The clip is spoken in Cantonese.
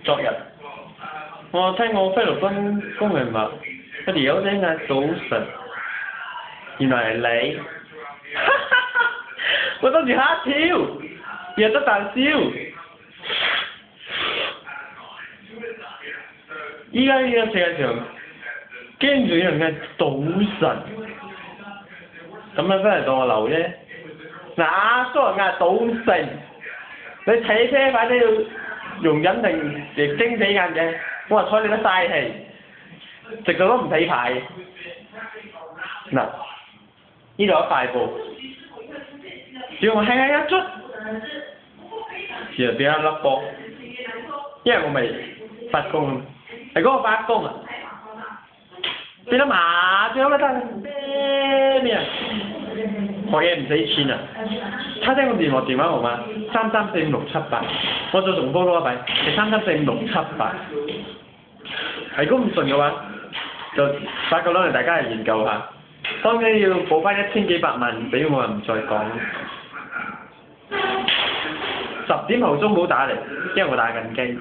昨日我聽我菲律賓工人話，佢條友仔嗌早晨，原來係你，我當時嚇一跳，日得啖笑。依家呢個世界上，驚住有人嗌早晨，咁樣真係當我流啫。嗱，阿叔嗌早晨，你睇車快啲要用隱定亦精死眼嘅，我話睬你都嘥氣，直到都唔睇牌。嗱，呢度有快步，只要我輕輕一捽，就變一粒波，因為我未發功啊。係嗰個發功啊！變咗麻雀啦得咩啊？學嘢唔使錢啊！他聽我電話號碼33456788，我再重複多一筆係33456788。係如果唔順嘅話，就發個攞嚟大家嚟研究下。當然要補翻1000幾百萬俾我，唔再講。10點後鐘冇打嚟，因為我打緊機。